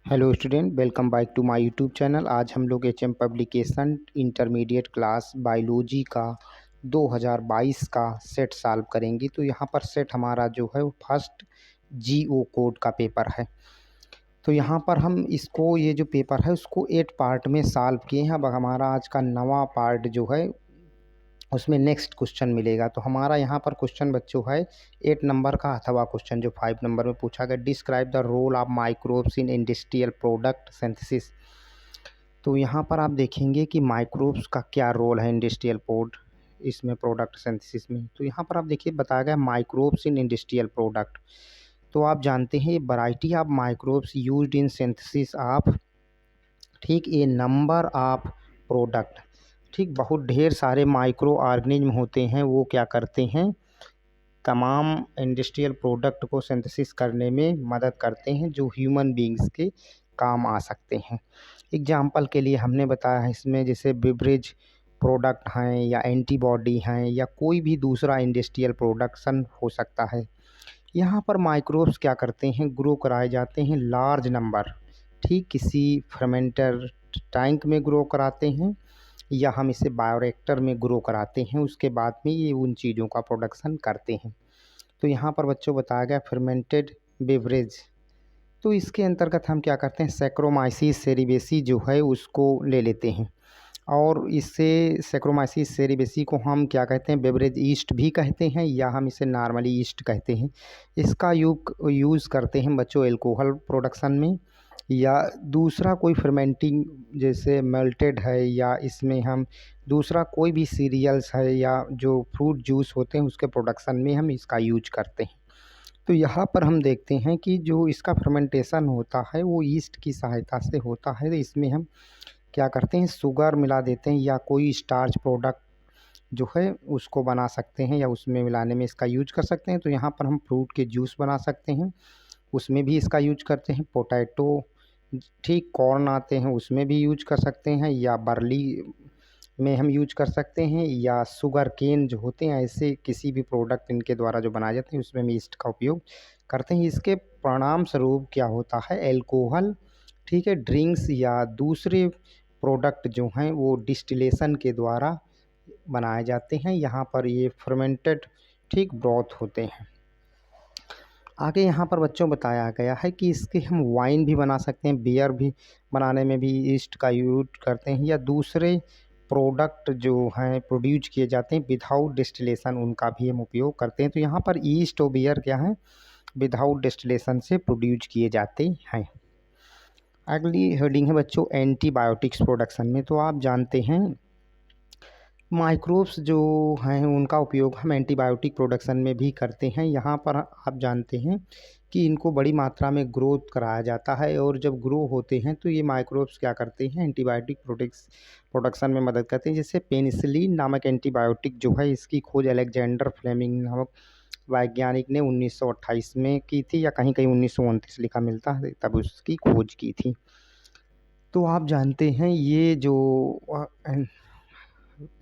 Hello student, welcome back to my YouTube channel. आज हम लोग HM publication intermediate class biology का 2022 का सेट सॉल्व करेंगे। तो यहाँ पर सेट हमारा जो है वो फर्स्ट जीओ कोड का पेपर है। तो यहाँ पर हम इसको ये जो पेपर है उसको 8 पार्ट में सॉल्व किए हैं। अब हमारा आज का नवा पार्ट जो है उसमें नेक्स्ट क्वेश्चन मिलेगा। तो हमारा यहाँ पर क्वेश्चन बच्चों है 8 नंबर का अथवा क्वेश्चन जो 5 नंबर में पूछा गया, describe the role of microbes in industrial product synthesis. तो यहाँ पर आप देखेंगे कि माइक्रोब्स का क्या रोल है इंडस्ट्रियल इसमें प्रोडक्ट सिंथेसिस में। तो यहाँ पर आप देखिए बताया गया माइक्रोब्स इन इंडस्ट्रियल प्रोडक्ट। तो आप जानते हैं variety of microbes used in synthesis of, ठीक, ए नंबर ऑफ प्रोडक्ट। ठीक, बहुत ढेर सारे माइक्रो ऑर्गेनिज्म होते हैं, वो क्या करते हैं, तमाम इंडस्ट्रियल प्रोडक्ट को सिंथेसिस करने में मदद करते हैं जो ह्यूमन बींग्स के काम आ सकते हैं। एग्जाम्पल के लिए हमने बताया है इसमें जैसे बेवरेज प्रोडक्ट हैं या एंटीबॉडी हैं या कोई भी दूसरा इंडस्ट्रियल प्रोडक्शन हो सकता है। यहाँ पर माइक्रोब्स क्या करते हैं, ग्रो कराए जाते हैं लार्ज नंबर, ठीक, किसी फर्मेंटर टैंक में ग्रो कराते हैं या हम इसे बायोरिएक्टर में ग्रो कराते हैं, उसके बाद में ये उन चीज़ों का प्रोडक्शन करते हैं। तो यहाँ पर बच्चों बताया गया फर्मेंटेड बेवरेज। तो इसके अंतर्गत हम क्या करते हैं, सैक्रोमाइसिस सेरिबेसी जो है उसको ले लेते हैं और इससे सैक्रोमाइसिस सेरिबेसी को हम क्या कहते हैं, बेवरेज ईस्ट भी कहते हैं या हम इसे नॉर्मली ईस्ट कहते हैं। इसका यूज़ करते हैं बच्चों एल्कोहल प्रोडक्शन में या दूसरा कोई फर्मेंटिंग जैसे मेल्टेड है या इसमें हम दूसरा कोई भी सीरियल्स है या जो फ्रूट जूस होते हैं उसके प्रोडक्शन में हम इसका यूज करते हैं। तो यहाँ पर हम देखते हैं कि जो इसका फर्मेंटेशन होता है वो ईस्ट की सहायता से होता है। तो इसमें हम क्या करते हैं, शुगर मिला देते हैं या कोई स्टार्च प्रोडक्ट जो है उसको बना सकते हैं या उसमें मिलाने में इसका यूज कर सकते हैं। तो यहाँ पर हम फ्रूट के जूस बना सकते हैं, उसमें भी इसका यूज करते हैं। पोटैटो, ठीक, कॉर्न आते हैं उसमें भी यूज कर सकते हैं या बर्ली में हम यूज कर सकते हैं या शुगर केन जो होते हैं, ऐसे किसी भी प्रोडक्ट इनके द्वारा जो बनाए जाते हैं उसमें हम ईस्ट का उपयोग करते हैं। इसके परिणाम स्वरूप क्या होता है, एल्कोहल, ठीक है, ड्रिंक्स या दूसरे प्रोडक्ट जो हैं वो डिस्टिलेशन के द्वारा बनाए जाते हैं। यहाँ पर ये फर्मेंटेड, ठीक, ब्रॉथ होते हैं। आगे यहाँ पर बच्चों बताया गया है कि इसके हम वाइन भी बना सकते हैं, बियर भी बनाने में भी ईस्ट का यूज करते हैं या दूसरे प्रोडक्ट जो हैं प्रोड्यूस किए जाते हैं विदाउट डिस्टिलेशन उनका भी हम उपयोग करते हैं। तो यहाँ पर ईस्ट और बियर क्या है, विदाउट डिस्टिलेशन से प्रोड्यूस किए जाते हैं। अगली हेडिंग है बच्चों एंटीबायोटिक्स प्रोडक्शन में। तो आप जानते हैं माइक्रोब्स जो हैं उनका उपयोग हम एंटीबायोटिक प्रोडक्शन में भी करते हैं। यहाँ पर आप जानते हैं कि इनको बड़ी मात्रा में ग्रोथ कराया जाता है और जब ग्रो होते हैं तो ये माइक्रोब्स क्या करते हैं, एंटीबायोटिक प्रोडक्शन में मदद करते हैं। जैसे पेनिसिलिन नामक एंटीबायोटिक जो है इसकी खोज अलेक्जेंडर फ्लेमिंग नामक वैज्ञानिक ने 1928 में की थी या कहीं कहीं 1929 लिखा मिलता है, तब उसकी खोज की थी। तो आप जानते हैं ये जो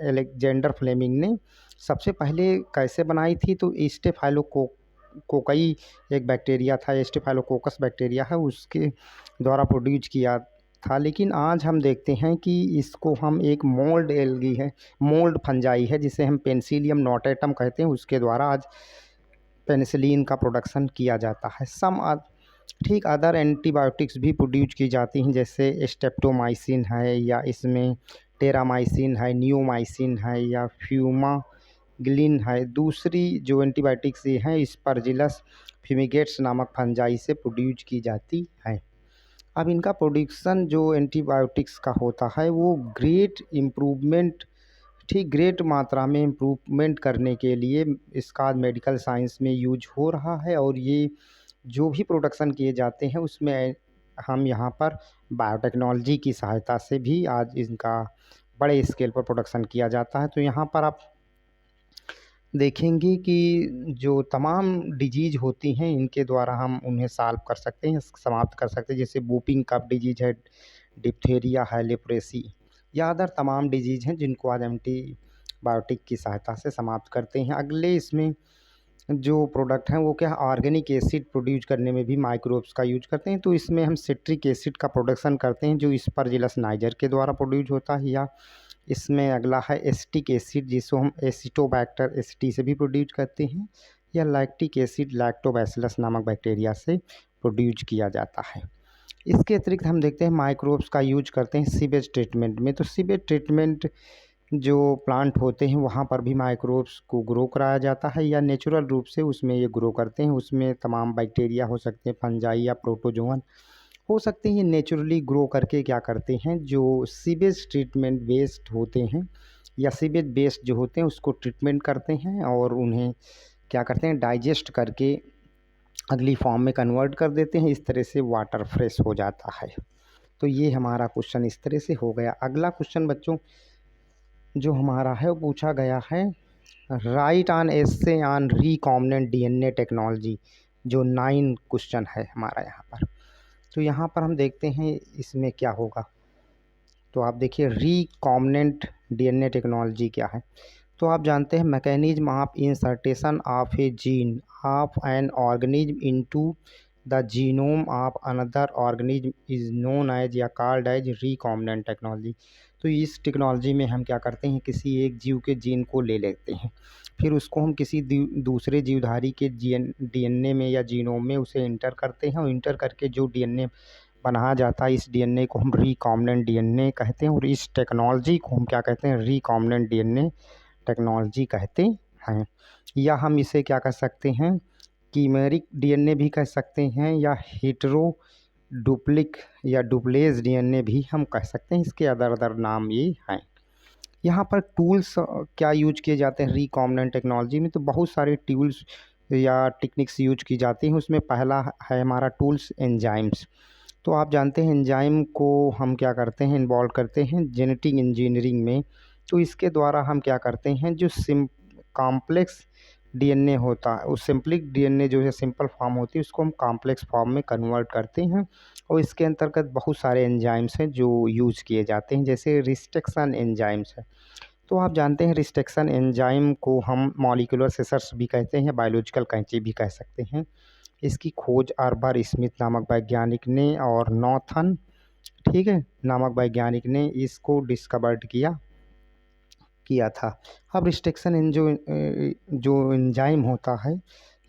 अलेक्जेंडर फ्लेमिंग ने सबसे पहले कैसे बनाई थी, तो कोकई एक बैक्टीरिया था, स्टेफाइलोकोकस बैक्टीरिया है, उसके द्वारा प्रोड्यूस किया था। लेकिन आज हम देखते हैं कि इसको हम एक मोल्ड एल्गी है, मोल्ड फंजाई है जिसे हम पेनिसिलियम नोटेटम कहते हैं, उसके द्वारा आज पेनिसिलिन का प्रोडक्शन किया जाता है। ठीक, अदर एंटीबायोटिक्स भी प्रोड्यूस की जाती हैं जैसे स्टेप्टोमाइसिन है या इसमें टेरामाइसिन है, नियोमाइसिन है या फ्यूमाग्लिन है। दूसरी जो एंटीबायोटिक्स ये हैं स्पर्जिलस फ्यूमिगेट्स नामक फंजाई से प्रोड्यूस की जाती है। अब इनका प्रोडक्शन जो एंटीबायोटिक्स का होता है वो ग्रेट इम्प्रूवमेंट, ठीक, ग्रेट मात्रा में इम्प्रूवमेंट करने के लिए इसका मेडिकल साइंस में यूज हो रहा है और ये जो भी प्रोडक्शन किए जाते हैं उसमें हम यहाँ पर बायोटेक्नोलॉजी की सहायता से भी आज इनका बड़े स्केल पर प्रोडक्शन किया जाता है। तो यहाँ पर आप देखेंगे कि जो तमाम डिजीज होती हैं इनके द्वारा हम उन्हें सॉल्व कर सकते हैं, समाप्त कर सकते हैं। जैसे वूपिंग कफ डिजीज है, डिप्थेरिया है, लेप्रेसी या अदर तमाम डिजीज हैं जिनको आज एंटीबायोटिक की सहायता से समाप्त करते हैं। अगले इसमें जो प्रोडक्ट हैं वो क्या ऑर्गेनिक एसिड प्रोड्यूस करने में भी माइक्रोब्स का यूज करते हैं। तो इसमें हम सिट्रिक एसिड का प्रोडक्शन करते हैं जो स्परजिलस नाइजर के द्वारा प्रोड्यूस होता है, या इसमें अगला है एसिटिक एसिड जिसको हम एसिटोबैक्टर एसिटी से भी प्रोड्यूस करते हैं, या लैक्टिक एसिड लैक्टोबैसिलस नामक बैक्टीरिया से प्रोड्यूस किया जाता है। इसके अतिरिक्त हम देखते हैं माइक्रोब्स का यूज करते हैं सीवेज ट्रीटमेंट में। तो सीवेज ट्रीटमेंट जो प्लांट होते हैं वहाँ पर भी माइक्रोब्स को ग्रो कराया जाता है, या नेचुरल रूप से उसमें ये ग्रो करते हैं। उसमें तमाम बैक्टीरिया हो सकते हैं, फंजाई या प्रोटोजोअन हो सकते हैं। ये नेचुरली ग्रो करके क्या करते हैं, जो सीवेज ट्रीटमेंट वेस्ट होते हैं या सीवेज बेस्ड जो होते हैं उसको ट्रीटमेंट करते हैं और उन्हें क्या करते हैं, डाइजेस्ट करके अगली फॉर्म में कन्वर्ट कर देते हैं। इस तरह से वाटर फ्रेश हो जाता है। तो ये हमारा क्वेश्चन इस तरह से हो गया। अगला क्वेश्चन बच्चों जो हमारा है वो पूछा गया है, right on essay on recombinant DNA technology, जो 9 क्वेश्चन है हमारा यहाँ पर। तो यहाँ पर हम देखते हैं इसमें क्या होगा। तो आप देखिए रिकॉम्बिनेंट डीएनए टेक्नोलॉजी क्या है। तो आप जानते हैं mechanism of insertion of a gene of an organism into the genome of another organism is known as या कॉल्ड एज रिकॉम्बिनेंट टेक्नोलॉजी। तो इस टेक्नोलॉजी में हम क्या करते हैं, किसी एक जीव के जीन को ले लेते हैं, फिर उसको हम किसी दूसरे जीवधारी के डीएनए में या जीनोम में उसे इंटर करते हैं, और इंटर करके जो डीएनए बनाया जाता है इस डीएनए को हम रिकॉम्बिनेंट डीएनए कहते हैं। और इस टेक्नोलॉजी को हम क्या कहते हैं, रिकॉम्बिनेंट डीएनए टेक्नोलॉजी कहते हैं। या हम इसे क्या कह सकते हैं, कीमेरिक डीएनए भी कह सकते हैं, या हेटेरो डुप्लिक या डुप्लेज डीएनए भी हम कह सकते हैं। इसके अदर अदर नाम ये हैं। यहाँ पर टूल्स क्या यूज किए जाते हैं रिकॉम्बिनेंट टेक्नोलॉजी में। तो बहुत सारे टूल्स या टेक्निक्स यूज की जाती हैं। उसमें पहला है हमारा टूल्स एंजाइम्स। तो आप जानते हैं एंजाइम को हम क्या करते हैं, इन्वॉल्व करते हैं जेनेटिक इंजीनियरिंग में। तो इसके द्वारा हम क्या करते हैं, जो कॉम्प्लेक्स डीएनए होता है, उस सिंपलिक डीएनए जो है सिंपल फॉर्म होती है उसको हम कॉम्प्लेक्स फॉर्म में कन्वर्ट करते हैं। और इसके अंतर्गत बहुत सारे एंजाइम्स हैं जो यूज़ किए जाते हैं, जैसे रिस्ट्रिक्शन एंजाइम्स है। तो आप जानते हैं रिस्ट्रिक्शन एंजाइम को हम मॉलिक्यूलर सिसर्स भी कहते हैं, बायोलॉजिकल कैंची भी कह सकते हैं। इसकी खोज अर्बर स्मिथ नामक वैज्ञानिक ने और नॉर्थन, ठीक है, नामक वैज्ञानिक ने इसको डिस्कवर्ड किया था। अब रिस्ट्रिक्शन जो एंजाइम होता है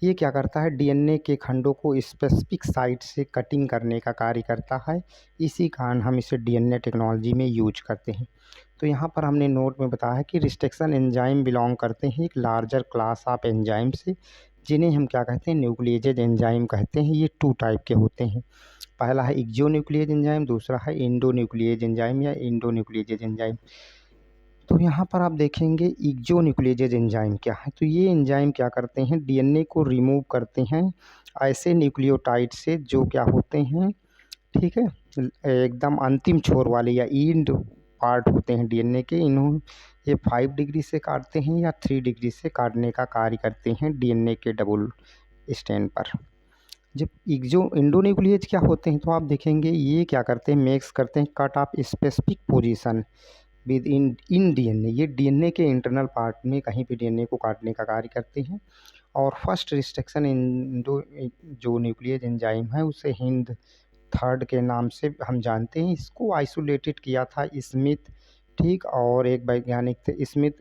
ये क्या करता है, डीएनए के खंडों को स्पेसिफिक साइट से कटिंग करने का कार्य करता है। इसी कारण हम इसे डीएनए टेक्नोलॉजी में यूज करते हैं। तो यहाँ पर हमने नोट में बताया कि रिस्ट्रिक्शन एंजाइम बिलोंग करते हैं एक लार्जर क्लास ऑफ एंजाइम से, जिन्हें हम क्या कहते हैं, न्यूक्लिएजेज एंजाइम कहते हैं। ये 2 टाइप के होते हैं। पहला है एक्सोन्यूक्लिएज एंजाइम, दूसरा है इंडोन्यूक्लिएज एंजाइम या इंडोन्यूक्लिएजेज एंजाइम। तो यहाँ पर आप देखेंगे एक्सोन्यूक्लिएजेज एंजाइम क्या है। तो ये एंजाइम क्या करते हैं, डीएनए को रिमूव करते हैं ऐसे न्यूक्लियोटाइड से जो क्या होते हैं, ठीक है, एकदम अंतिम छोर वाले या एंड पार्ट होते हैं डीएनए के। इन्हों ये 5 डिग्री से काटते हैं या 3 डिग्री से काटने का कार्य करते हैं डीएनए के डबल स्टैंड पर। जब इंडोन्यूक्लिएज क्या होते हैं, तो आप देखेंगे ये क्या करते हैं, मेक्स करते हैं cut off specific position with in DNA. ये डीएनए के इंटरनल पार्ट में कहीं भी डीएनए को काटने का कार्य करते हैं। और फर्स्ट रिस्ट्रिक्शन इंडो जो न्यूक्लिएज एंजाइम है उसे हिंद थर्ड के नाम से हम जानते हैं। इसको आइसोलेटेड किया था स्मिथ, ठीक, और एक वैज्ञानिक थे स्मिथ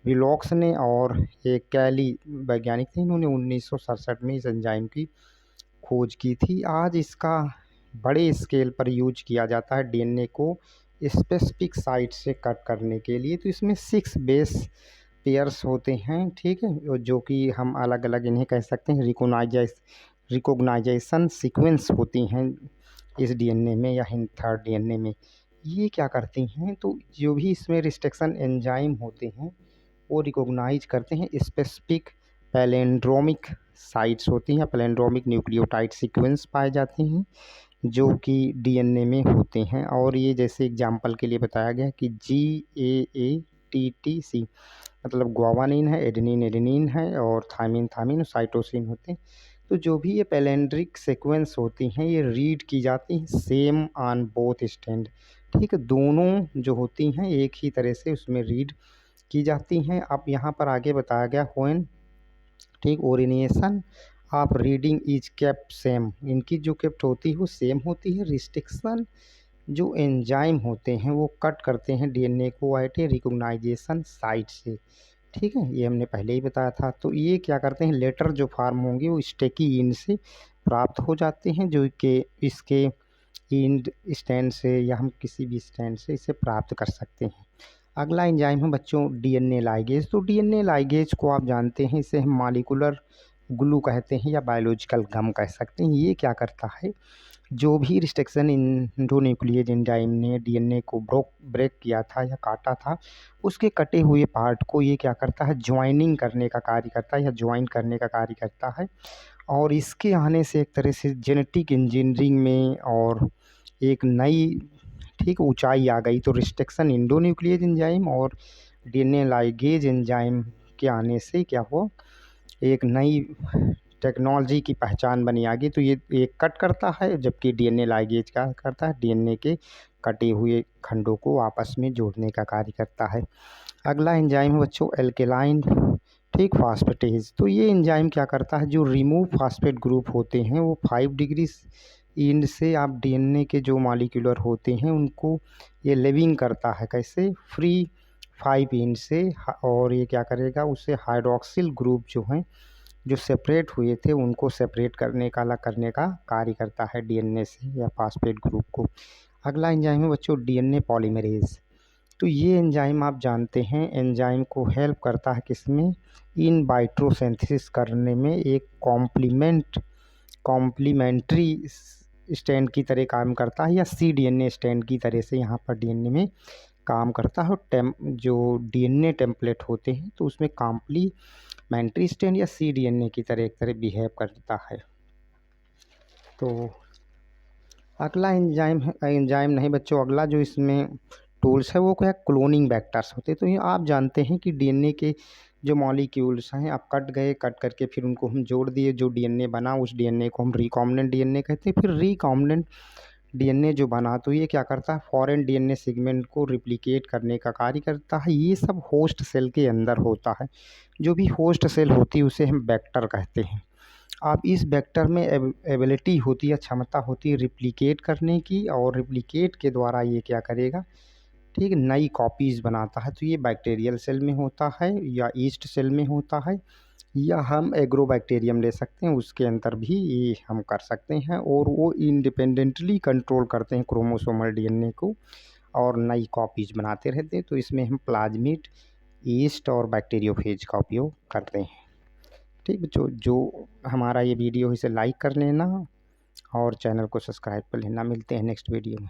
विलोक्स ने, और एक कैली वैज्ञानिक थे, इन्होंने 1967 में इस एंजाइम की खोज की थी। आज इसका बड़े स्केल पर यूज किया जाता है डीएनए को स्पेसिफिक साइट से कट करने के लिए। तो इसमें 6 बेस पेयर्स होते हैं, ठीक है, जो कि हम अलग अलग इन्हें कह सकते हैं रिकॉग्नाइजेशन सीक्वेंस होती हैं इस डीएनए में या हिंद थर्ड डीएनए में। ये क्या करती हैं, तो जो भी इसमें रिस्ट्रिक्शन एंजाइम होते हैं वो रिकॉग्नाइज करते हैं स्पेसिफिक पैलेंड्रोमिक साइट्स होती हैं, पैलेंड्रोमिक न्यूक्लियोटाइड सीक्वेंस पाए जाते हैं जो कि डीएनए में होते हैं। और ये जैसे एग्जांपल के लिए बताया गया कि GAATTC मतलब ग्वावानिन है, एडेनिन एडेनिन है, और थायमिन थायमिन और साइटोसिन होते हैं। तो जो भी ये पैलेंड्रिक सीक्वेंस होती हैं ये रीड की जाती हैं सेम ऑन बोथ स्टैंड, ठीक है, दोनों जो होती हैं एक ही तरह से उसमें रीड की जाती हैं। अब यहाँ पर आगे बताया गया व्हेन ठीक। Orientation of reading is kept same, इनकी जो केप्ट होती है वो सेम होती है। रिस्ट्रिक्शन, जो एंजाइम होते हैं वो कट करते हैं डीएनए को एट ए रिकॉग्नाइजेशन साइट से, ठीक है, ये हमने पहले ही बताया था। तो ये क्या करते हैं, लेटर जो फार्म होंगे वो स्टेकी इन से प्राप्त हो जाते हैं, जो कि इसके इंड स्टैंड से या हम किसी भी स्टैंड से इसे प्राप्त कर सकते हैं। अगला एंजाइम है बच्चों डीएनए लाइगेज। तो डीएनए लाइगेज को आप जानते हैं, इसे हम मॉलिक्यूलर ग्लू कहते हैं या बायोलॉजिकल गम कह सकते हैं। ये क्या करता है, जो भी रिस्ट्रिक्शन इंडोन्यूक्लियेज एंजाइम ने डीएनए को ब्रेक किया था या काटा था, उसके कटे हुए पार्ट को ये क्या करता है, ज्वाइनिंग करने का कार्य करता है या ज्वाइन करने का कार्य करता है। और इसके आने से एक तरह से जेनेटिक इंजीनियरिंग में और एक नई, ठीक, ऊंचाई आ गई। तो रिस्ट्रिक्शन इंडोन्यूक्लियेज एंजाइम और डीएनए लाइगेज एंजाइम के आने से क्या हुआ, एक नई टेक्नोलॉजी की पहचान बनी आगे। तो ये एक कट करता है, जबकि डीएनए लाइगेज क्या करता है, डीएनए के कटे हुए खंडों को आपस में जोड़ने का कार्य करता है। अगला एंजाइम है बच्चों एल्केलाइन, ठीक, फास्फेटेज। तो ये एंजाइम क्या करता है, जो रिमूव फास्फेट ग्रुप होते हैं वो 5 डिग्री इंड से आप डीएनए के जो मॉलिक्यूलर होते हैं उनको ये लिविंग करता है। कैसे, फ्री 5 इंड से। और ये क्या करेगा, उससे हाइड्रोक्सिल ग्रुप जो हैं, जो सेपरेट हुए थे, उनको सेपरेट करने का, अलग करने का कार्य करता है डीएनए से या फास्फेट ग्रुप को। अगला एंजाइम है बच्चों डीएनए पॉलीमरेज। तो ये एंजाइम आप जानते हैं, एंजाइम को हेल्प करता है किसमें, इन वाइट्रो सिंथेसिस करने में, एक कॉम्प्लीमेंट्री स्टैंड की तरह काम करता है या सी डीएनए स्टैंड की तरह से यहाँ पर डीएनए में काम करता है। और जो डीएनए टेम्पलेट होते हैं तो उसमें कॉम्प्लीमेंट्री स्टैंड या सी डीएनए की तरह एक तरह बिहेव करता है। तो अगला एंजाइम नहीं बच्चों, अगला जो इसमें टूल्स है वो क्या, क्लोनिंग वेक्टर्स होते हैं। तो ये आप जानते हैं कि डीएनए के जो मॉलिक्यूल्स हैं, आप कट करके फिर उनको हम जोड़ दिए, जो डीएनए बना उस डीएनए को हम रिकॉम्बिनेंट डीएनए कहते हैं। फिर रिकॉम्बिनेंट डीएनए जो बना तो ये क्या करता है, फॉरेन डीएनए सेगमेंट को रिप्लिकेट करने का कार्य करता है। ये सब होस्ट सेल के अंदर होता है। जो भी होस्ट सेल होती है उसे हम वेक्टर कहते हैं। अब इस वेक्टर में एबिलिटी होती है, क्षमता होती है रिप्लिकेट करने की, और रिप्लिकेट के द्वारा ये क्या करेगा, ठीक, नई कॉपीज़ बनाता है। तो ये बैक्टीरियल सेल में होता है या ईस्ट सेल में होता है, या हम एग्रोबैक्टीरियम ले सकते हैं, उसके अंदर भी ये हम कर सकते हैं। और वो इंडिपेंडेंटली कंट्रोल करते हैं क्रोमोसोमल डीएनए को और नई कॉपीज़ बनाते रहते हैं। तो इसमें हम प्लाज्मिड, ईस्ट और बैक्टीरियोफेज का उपयोग करते हैं। ठीक, जो हमारा ये वीडियो इसे लाइक कर लेना और चैनल को सब्सक्राइब कर लेना। मिलते हैं नेक्स्ट वीडियो में।